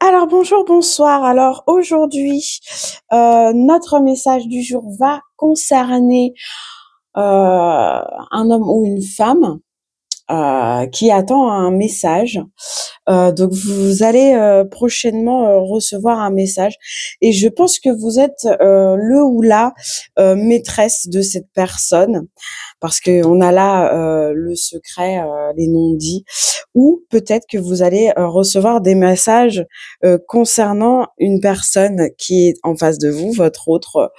Alors bonjour, bonsoir. Alors aujourd'hui, notre message du jour va concerner un homme ou une femme qui attend un message. Donc vous allez prochainement recevoir un message et je pense que vous êtes le ou la maîtresse de cette personne parce qu'on a là le secret, les non-dits, ou peut-être que vous allez recevoir des messages concernant une personne qui est en face de vous, votre autre,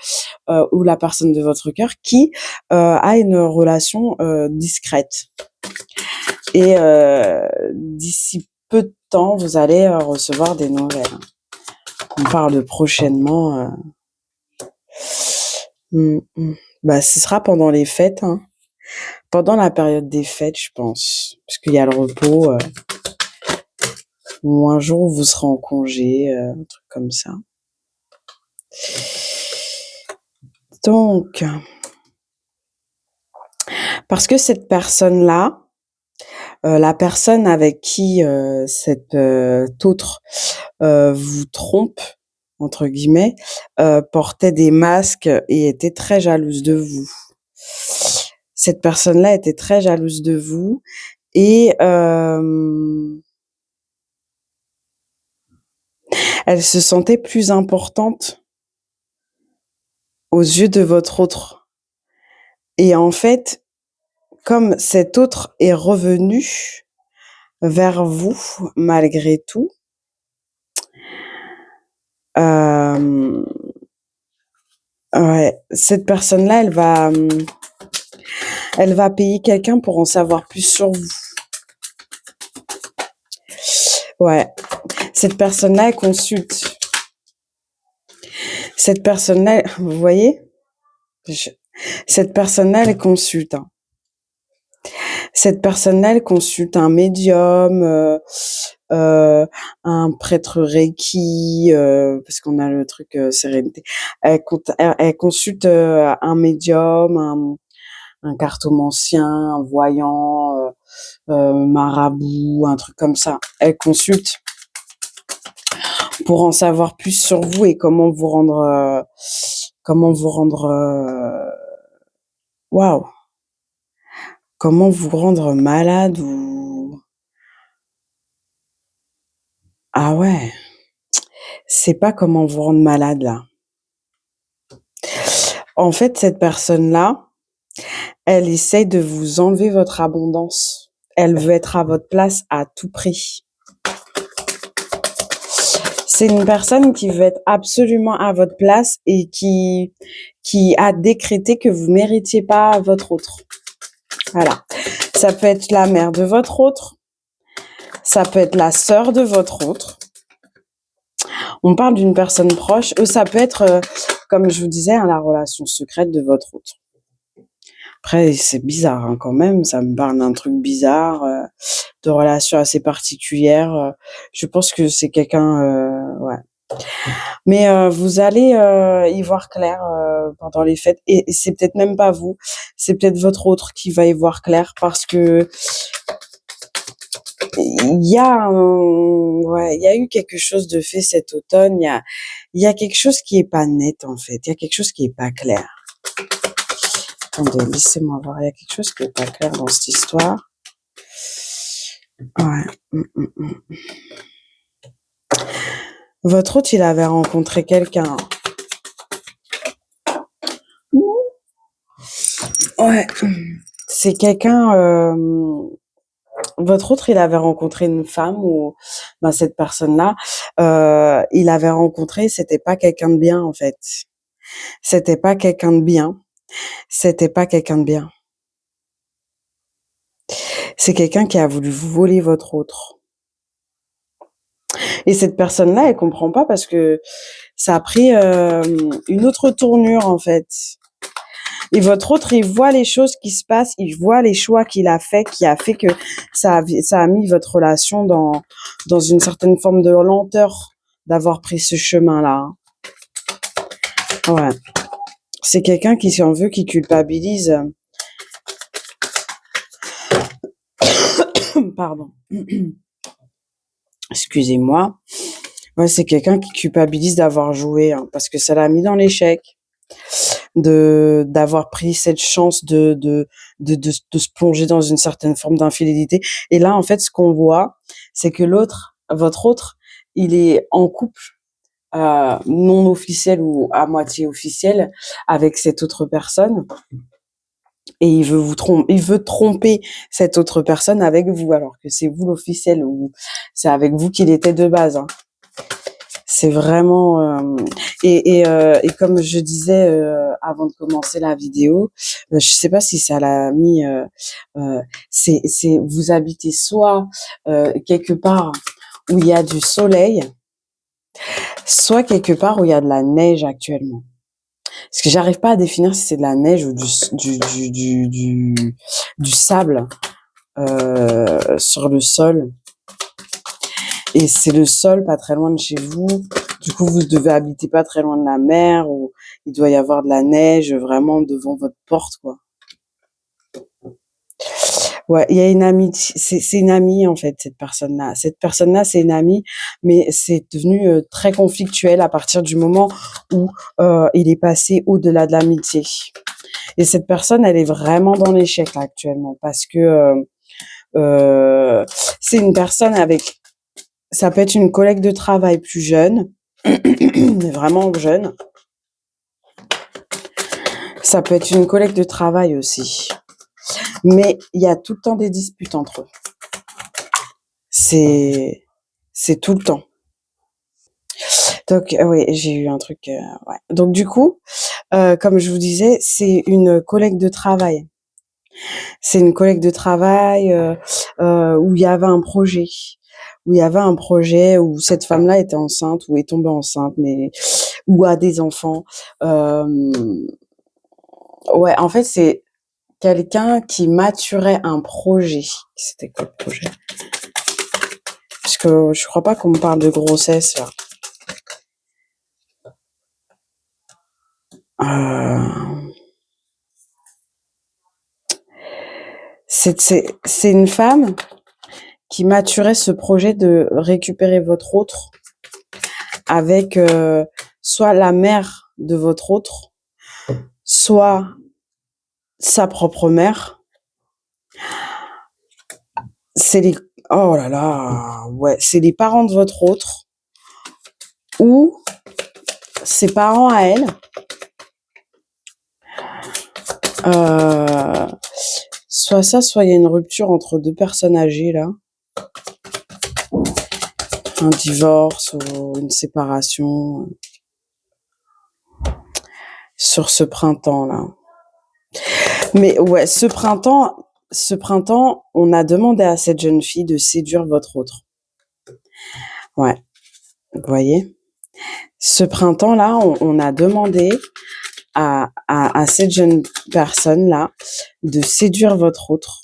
ou la personne de votre cœur qui a une relation discrète. Et d'ici peu de temps, vous allez recevoir des nouvelles. On parle de prochainement. Bah, ce sera pendant les fêtes, hein. Pendant la période des fêtes, je pense, parce qu'il y a le repos, ou un jour où vous serez en congé, un truc comme ça. Donc, parce que cette personne-là, la personne avec qui cet autre vous trompe, entre guillemets, portait des masques et était très jalouse de vous. Cette personne-là était très jalouse de vous et elle se sentait plus importante aux yeux de votre autre. Et en fait, comme cet autre est revenu vers vous malgré tout, ouais, cette personne-là, elle va payer quelqu'un pour en savoir plus sur vous. Ouais, cette personne-là, elle consulte. Cette personne-là, vous voyez, cette personne-là, elle consulte. Hein. Cette personne-là, elle consulte un médium, un prêtre Reiki, parce qu'on a le truc sérénité. Elle consulte un médium, un cartomancien, un voyant, marabout, un truc comme ça. Elle consulte pour en savoir plus sur vous et waouh, comment vous rendre malade ou ah ouais, c'est pas comment vous rendre malade là. En fait, cette personne-là, elle essaye de vous enlever votre abondance. Elle veut être à votre place à tout prix. C'est une personne qui veut être absolument à votre place et qui a décrété que vous méritiez pas votre autre. Voilà. Ça peut être la mère de votre autre. Ça peut être la sœur de votre autre. On parle d'une personne proche. Ou ça peut être, comme je vous disais, hein, la relation secrète de votre autre. Après, c'est bizarre hein, quand même. Ça me parle d'un truc bizarre, de relations assez particulières. Je pense que c'est quelqu'un, ouais. Mais vous allez y voir clair pendant les fêtes. Et c'est peut-être même pas vous. C'est peut-être votre autre qui va y voir clair parce que il y a eu quelque chose de fait cet automne. Il y a quelque chose qui est pas net en fait. Il y a quelque chose qui est pas clair. Attendez, laissez-moi voir. Il y a quelque chose qui est pas clair dans cette histoire. Ouais. Votre autre, il avait rencontré quelqu'un. Ouais. C'est quelqu'un. Votre autre, il avait rencontré une femme ou cette personne-là, il avait rencontré, c'était pas quelqu'un de bien en fait. C'était pas quelqu'un de bien. C'était pas quelqu'un de bien. C'est quelqu'un qui a voulu vous voler votre autre. Et cette personne-là, elle comprend pas parce que ça a pris une autre tournure en fait. Et votre autre, il voit les choses qui se passent, il voit les choix qu'il a fait, qui a fait que ça a mis votre relation dans une certaine forme de lenteur d'avoir pris ce chemin-là. Ouais. C'est quelqu'un qui s'en veut, qui culpabilise. Pardon. Excusez-moi. Ouais, c'est quelqu'un qui culpabilise d'avoir joué, hein, parce que ça l'a mis dans l'échec, d'avoir pris cette chance de se plonger dans une certaine forme d'infidélité. Et là, en fait, ce qu'on voit, c'est que votre autre, il est en couple non officiel ou à moitié officiel avec cette autre personne et il veut tromper cette autre personne avec vous alors que c'est vous l'officiel ou c'est avec vous qu'il était de base, hein. C'est vraiment et comme je disais avant de commencer la vidéo, je sais pas si ça l'a mis. C'est vous habitez soit quelque part où il y a du soleil, soit quelque part où il y a de la neige actuellement. Parce que j'arrive pas à définir si c'est de la neige ou du sable sur le sol. Et c'est le sol pas très loin de chez vous. Du coup, vous devez habiter pas très loin de la mer ou il doit y avoir de la neige vraiment devant votre porte, quoi. Ouais, il y a une amie, c'est une amie en fait, cette personne-là. Cette personne-là, c'est une amie, mais c'est devenu très conflictuel à partir du moment où il est passé au-delà de l'amitié. Et cette personne, elle est vraiment dans l'échec là, actuellement parce que c'est une personne avec, ça peut être une collègue de travail plus jeune, mais vraiment jeune. Ça peut être une collègue de travail aussi. Mais il y a tout le temps des disputes entre eux. C'est tout le temps. Donc oui, j'ai eu un truc. Ouais. Donc du coup, comme je vous disais, c'est une collègue de travail. C'est une collègue de travail où il y avait un projet, où cette femme-là était enceinte ou est tombée enceinte, mais ou a des enfants. Ouais, en fait, c'est quelqu'un qui maturait un projet. C'était quoi le projet? Parce que je crois pas qu'on me parle de grossesse là. Euh, c'est une femme qui maturait ce projet de récupérer votre autre avec soit la mère de votre autre, soit sa propre mère. C'est les oh là là, ouais, c'est les parents de votre autre ou ses parents à elle. Euh, soit ça, soit il y a une rupture entre deux personnes âgées là, un divorce ou une séparation sur ce printemps là. Mais ouais, ce printemps, on a demandé à cette jeune fille de séduire votre autre. Ouais, vous voyez. Ce printemps-là, on a demandé à cette jeune personne-là de séduire votre autre.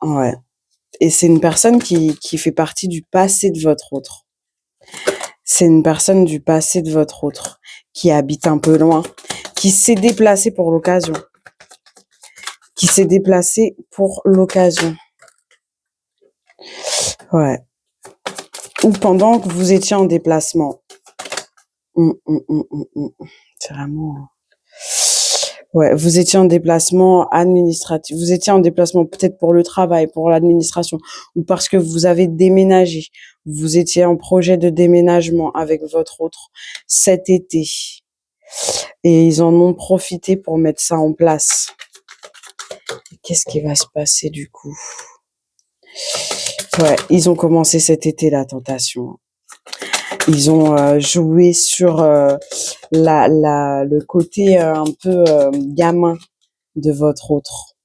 Ouais. Et c'est une personne qui fait partie du passé de votre autre. C'est une personne du passé de votre autre qui habite un peu loin, qui s'est déplacée pour l'occasion. Ouais. Ou pendant que vous étiez en déplacement. C'est vraiment. Ouais, vous étiez en déplacement administratif. Vous étiez en déplacement peut-être pour le travail, pour l'administration, ou parce que vous avez déménagé. Vous étiez en projet de déménagement avec votre autre cet été. Et ils en ont profité pour mettre ça en place. Qu'est-ce qui va se passer du coup? Ouais, ils ont commencé cet été la tentation. Ils ont joué sur le côté un peu gamin de votre autre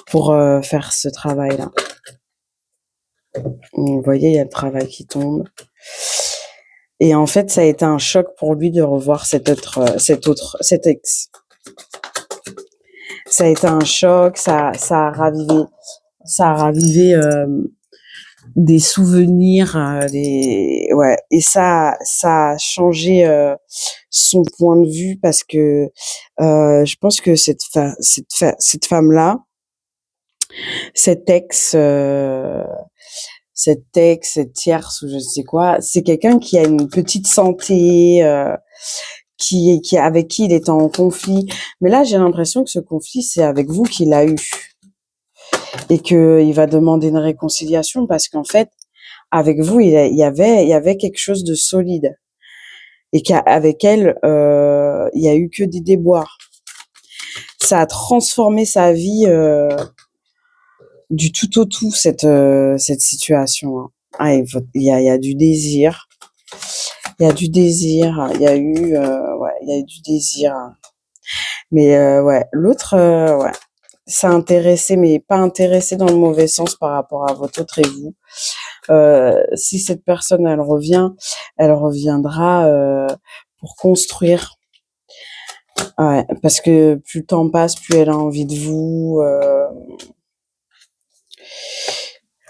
pour faire ce travail-là. Vous voyez, il y a le travail qui tombe. Et en fait, ça a été un choc pour lui de revoir cet ex. Ça a été un choc, ça a ravivé des souvenirs, ouais, et ça a changé son point de vue parce que je pense que cette femme-là, cet ex, cette tierce ou je ne sais quoi, c'est quelqu'un qui a une petite santé, avec qui il est en conflit. Mais là, j'ai l'impression que ce conflit, c'est avec vous qu'il a eu et qu'il va demander une réconciliation parce qu'en fait, avec vous, il y avait quelque chose de solide et qu'avec elle, il y a eu que des déboires. Ça a transformé sa vie du tout au tout cette situation. Hein. Ah, il y a du désir. Il y a du désir. Il y a eu ouais, il y a eu du désir. Mais ouais, l'autre ouais, s'est intéressé mais pas intéressé dans le mauvais sens par rapport à votre autre et vous. Si cette personne elle revient, elle reviendra pour construire. Ouais, parce que plus le temps passe, plus elle a envie de vous.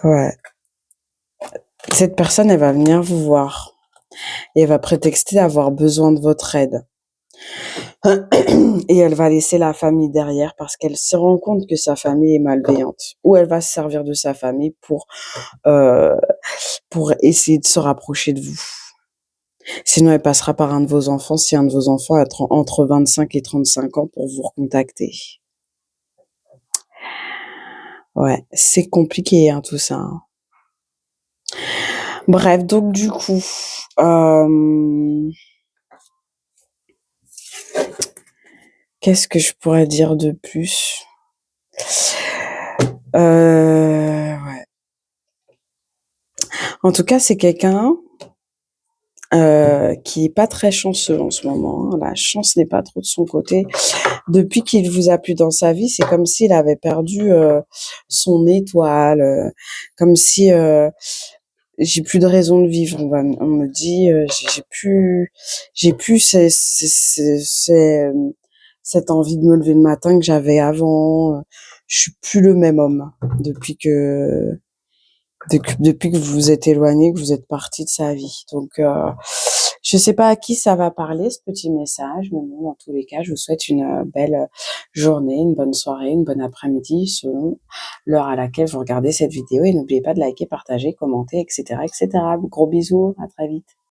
Ouais. Cette personne, elle va venir vous voir et elle va prétexter d'avoir besoin de votre aide. Et elle va laisser la famille derrière parce qu'elle se rend compte que sa famille est malveillante. Ou elle va se servir de sa famille euh, pour essayer de se rapprocher de vous. Sinon, elle passera par un de vos enfants si un de vos enfants a entre 25 et 35 ans pour vous recontacter. Ouais, c'est compliqué hein, tout ça. Hein. Bref, donc du coup, qu'est-ce que je pourrais dire de plus? Ouais. En tout cas, c'est quelqu'un qui est pas très chanceux en ce moment. Hein. La chance n'est pas trop de son côté. Depuis qu'il vous a plus dans sa vie, c'est comme s'il avait perdu son étoile, comme si j'ai plus de raison de vivre. On me dit, j'ai plus cette envie de me lever le matin que j'avais avant. Je suis plus le même homme depuis que vous vous êtes éloigné, que vous êtes parti de sa vie. Donc, je sais pas à qui ça va parler, ce petit message, mais bon, dans tous les cas, je vous souhaite une belle journée, une bonne soirée, une bonne après-midi, selon l'heure à laquelle vous regardez cette vidéo. Et n'oubliez pas de liker, partager, commenter, etc., etc. Gros bisous, à très vite.